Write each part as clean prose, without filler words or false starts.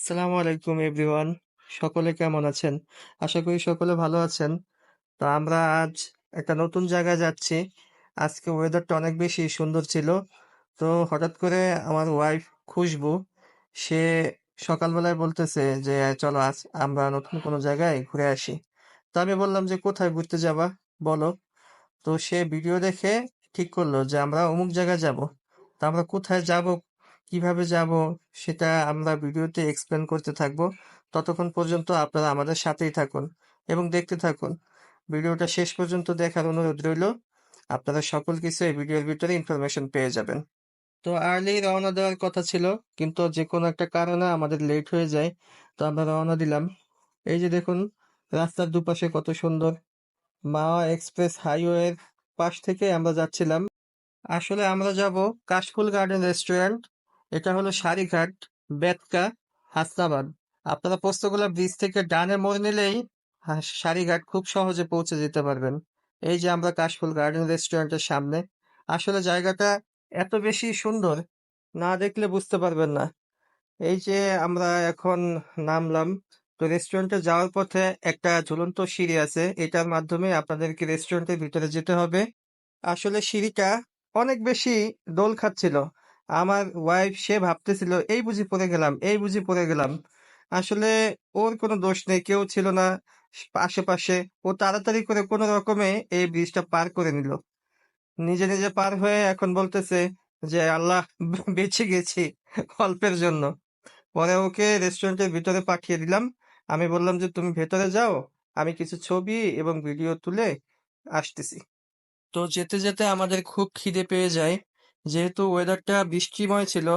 আসসালামু আলাইকুম এভরিওয়ান। সকলে কেমন আছেন? আশা করি সকলে ভালো আছেন। তো আমরা আজ একটা নতুন জায়গায় যাচ্ছি। আজকে ওয়েদারটা অনেক বেশি সুন্দর ছিল। তো হঠাৎ করে আমার ওয়াইফ খুশবু, সে সকালবেলায় বলতেছে যে চলো আজ আমরা নতুন কোনো জায়গায় ঘুরে আসি। তো আমি বললাম যে কোথায় ঘুরতে যাবা বলো। তো সে ভিডিও দেখে ঠিক করলো যে আমরা অমুক জায়গায় যাব। তো আমরা কোথায় যাব, কিভাবে যাব, সেটা আমরা ভিডিওতে এক্সপ্লেন করতে থাকবো। ততক্ষণ পর্যন্ত আপনারা আমাদের সাথেই থাকুন এবং দেখতে থাকুন। ভিডিওটা শেষ পর্যন্ত দেখার অনুরোধ রইল। আপনারা সকল কিছু এই ভিডিওর ভিতরে ইনফরমেশন পেয়ে যাবেন। তো আর্লি রওনা দেওয়ার কথা ছিল, কিন্তু যে কোনো একটা কারণে আমাদের লেট হয়ে যায়। তো আমরা রওনা দিলাম। এই যে দেখুন, রাস্তার দুপাশে কত সুন্দর। মাওয়া এক্সপ্রেস হাইওয়ের পাশ থেকে আমরা যাচ্ছিলাম। আসলে আমরা যাব কাশফুল গার্ডেন রেস্টুরেন্ট। এটা হলো সারিঘাট, বেতকা, হাসনাবাদ। আপনারা পোস্তগোলা ব্রিজ থেকে ডানে মোড় নিলেই সারিঘাট খুব সহজে পৌঁছে যেতে পারবেন। এই যে আমরা কাশফুল গার্ডেন রেস্টুরেন্টের সামনে। আসলে জায়গাটা এত বেশি সুন্দর, না দেখলে বুঝতে পারবেন না। এই যে আমরা এখন নামলাম। তো রেস্টুরেন্টে যাওয়ার পথে একটা ঝুলন্ত সিঁড়ি আছে, এটার মাধ্যমে আপনাদেরকে রেস্টুরেন্টের ভিতরে যেতে হবে। আসলে সিঁড়িটা অনেক বেশি দোল খাচ্ছিল। আমার ওয়াইফ সে ভাবতেছিল এই বুঝি পড়ে গেলাম, এই বুঝি পড়ে গেলাম। আসলে ওর কোনো দোষ নেই, কেউ ছিল না আশেপাশে। ও তাড়াতাড়ি করে কোনো রকমে এই ব্রিজটা পার করে নিল। নিজে নিজে পার হয়ে এখন বলতেছে যে আল্লাহ, বেঁচে গেছি অল্পের জন্য। পরে ওকে রেস্টুরেন্টের ভিতরে পাঠিয়ে দিলাম। আমি বললাম যে তুমি ভেতরে যাও, আমি কিছু ছবি এবং ভিডিও তুলে আসতেছি। তো যেতে যেতে আমাদের খুব খিদে পেয়ে যায়। যেহেতু ওয়েদারটা বৃষ্টিময় ছিল,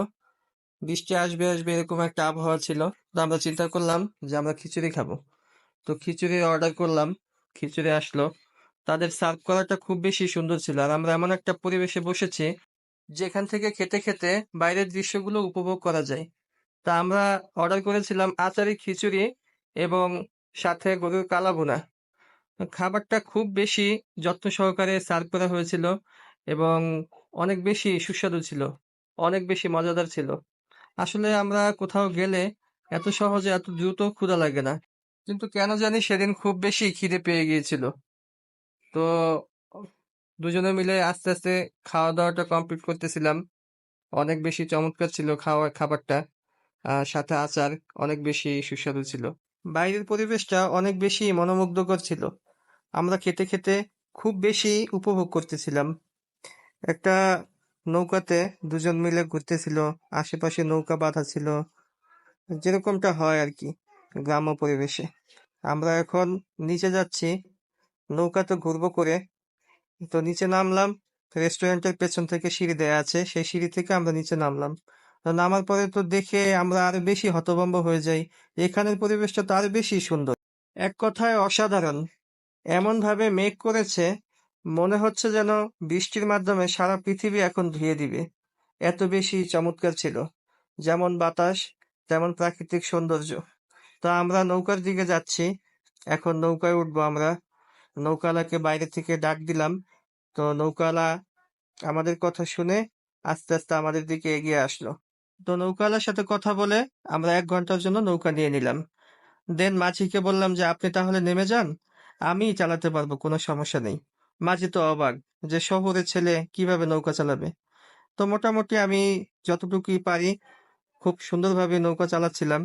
বৃষ্টি আসবে আসবে এরকম একটা আবহাওয়া ছিল। তো আমরা চিন্তা করলাম যে আমরা খিচুড়ি খাবো। তো খিচুড়ি অর্ডার করলাম, খিচুড়ি আসলো। তাদের সার্ভ করাটা খুব বেশি সুন্দর ছিল, আর আমরা এমন একটা পরিবেশে বসেছি যেখান থেকে খেতে খেতে বাইরের দৃশ্যগুলো উপভোগ করা যায়। তা আমরা অর্ডার করেছিলাম আচারি খিচুড়ি এবং সাথে গরুর কালাভুনা। খাবারটা খুব বেশি যত্ন সহকারে সার্ভ করা হয়েছিল এবং অনেক বেশি সুস্বাদু ছিল, অনেক বেশি মজাদার ছিল। আসলে আমরা কোথাও গেলে এত সহজে এত দ্রুত ক্ষুধা লাগে না, কিন্তু কেন জানি সেদিন খুব বেশি খিদে পেয়ে গিয়েছিল। তো দুজনে মিলে আস্তে আস্তে খাওয়া দাওয়াটা কমপ্লিট করতেছিলাম। অনেক বেশি চমৎকার ছিল খাবারটা, সাথে আচার অনেক বেশি সুস্বাদু ছিল। বাইরের পরিবেশটা অনেক বেশি মনোমুগ্ধকর ছিল। আমরা খেতে খেতে খুব বেশি উপভোগ করতেছিলাম। একটা নৌকাতে দুজন মিলে ঘুরতেছিল, আশেপাশে নৌকা বাঁধা ছিল, যেরকমটা হয় আর কি গ্রাম্য পরিবেশে। আমরা এখন নিচে যাচ্ছি, নৌকাতে ঘুরবো করে। তো নিচে নামলাম, রেস্টুরেন্টের পেছন থেকে সিঁড়ি দেয়া আছে, সেই সিঁড়ি থেকে আমরা নিচে নামলাম। তো নামার পরে তো দেখে আমরা আরো বেশি হতভম্ব হয়ে যাই। এখানের পরিবেশটা তো আরো বেশি সুন্দর, এক কথায় অসাধারণ। এমন ভাবে মেঘ করেছে, মনে হচ্ছে যেন বৃষ্টির মাধ্যমে সারা পৃথিবী এখন ধুয়ে দিবে। এত বেশি চমৎকার ছিল, যেমন বাতাস তেমন প্রাকৃতিক সৌন্দর্য। তো আমরা নৌকার দিকে যাচ্ছি, এখন নৌকায় উঠবো আমরা। নৌকালাকে বাইরে থেকে ডাক দিলাম। তো নৌকালা আমাদের কথা শুনে আস্তে আস্তে আমাদের দিকে এগিয়ে আসলো। তো নৌকালার সাথে কথা বলে আমরা 1 ঘন্টার জন্য নৌকা নিয়ে নিলাম। দেন মাঝিকে বললাম যে আপনি তাহলে নেমে যান, আমিই চালাতে পারবো, কোনো সমস্যা নেই। মাঝি তো অবাক যে শহরের ছেলে কিভাবে নৌকা চালাবে। তো মোটামুটি আমি যতটুকুই পারি খুব সুন্দরভাবে নৌকা চালাচ্ছিলাম।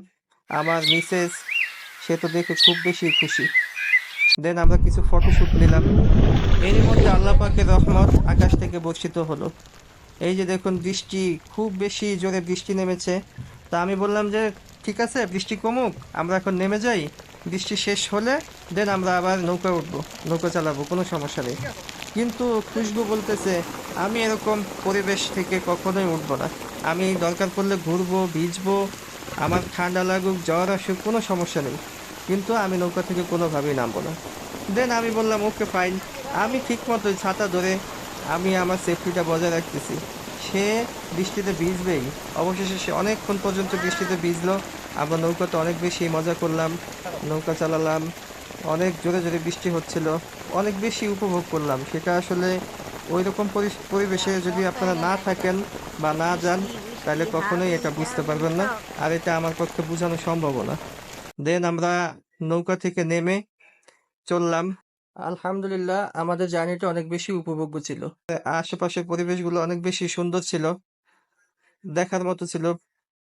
আমার মিসেস, সে তো দেখে খুব বেশি খুশি। দেন আমরা কিছু ফটোশুট নিলাম। এরই মধ্যে আল্লাহ পাকের রহমত আকাশ থেকে বর্ষিত হলো। এই যে দেখুন বৃষ্টি, খুব বেশি জোরে বৃষ্টি নেমেছে। তা আমি বললাম যে ঠিক আছে, বৃষ্টি কমুক, আমরা এখন নেমে যাই। বৃষ্টি শেষ হলে দেন আমরা আবার নৌকা উঠবো, নৌকা চালাবো, কোনো সমস্যা নেই। কিন্তু খুশবু বলতেছে আমি এরকম পরিবেশ থেকে কখনোই উঠবো না। আমি দরকার পড়লে ঘুরবো, ভিজবো, আমার ঠান্ডা লাগুক, জ্বর আসুক, কোনো সমস্যা নেই, কিন্তু আমি নৌকা থেকে কোনোভাবেই নামবো না। দেন আমি বললাম ওকে ফাইন। আমি ঠিক মতো ছাতা ধরে আমি আমার সেফটিটা বজায় রাখতেছি। সে বৃষ্টিতে ভিজবেই। অবশেষে সে অনেকক্ষণ পর্যন্ত বৃষ্টিতে ভিজলো। আমরা নৌকাতে অনেক বেশি মজা করলাম, নৌকা চালালাম। অনেক জোরে জোরে বৃষ্টি হচ্ছিল, অনেক বেশি উপভোগ করলাম সেটা। আসলে ওই রকম পরিবেশে যদি আপনারা না থাকেন বা না যান, তাহলে কখনোই এটা বুঝতে পারবেন না। আর এটা আমার পক্ষে বোঝানো সম্ভবও না। দেন আমরা নৌকা থেকে নেমে চললাম। আলহামদুলিল্লাহ আমাদের জার্নিটা অনেক বেশি উপভোগ্য ছিল। আশেপাশের পরিবেশগুলো অনেক বেশি সুন্দর ছিল, দেখার মতো ছিল।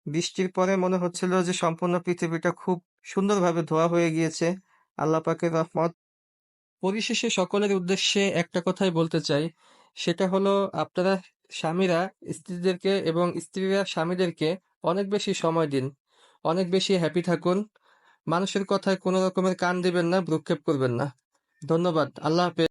বৃষ্টির পরে মনে হচ্ছিল যে সম্পূর্ণ পৃথিবীটা খুব সুন্দরভাবে ধোয়া হয়ে গিয়েছে। আল্লাহ পাকের রহমত। পরিশেষে সকলের উদ্দেশ্যে একটা কথাই বলতে চাই, সেটা হলো আপনারা স্বামীরা স্ত্রীদেরকে এবং স্ত্রীরা স্বামীদেরকে অনেক বেশি সময় দিন, অনেক বেশি হ্যাপি থাকুন। মানুষের কথায় কোনো রকমের কান দিবেন না, ভ্রুক্ষেপ করবেন না। ধন্যবাদ। আল্লাহ হাফেজ।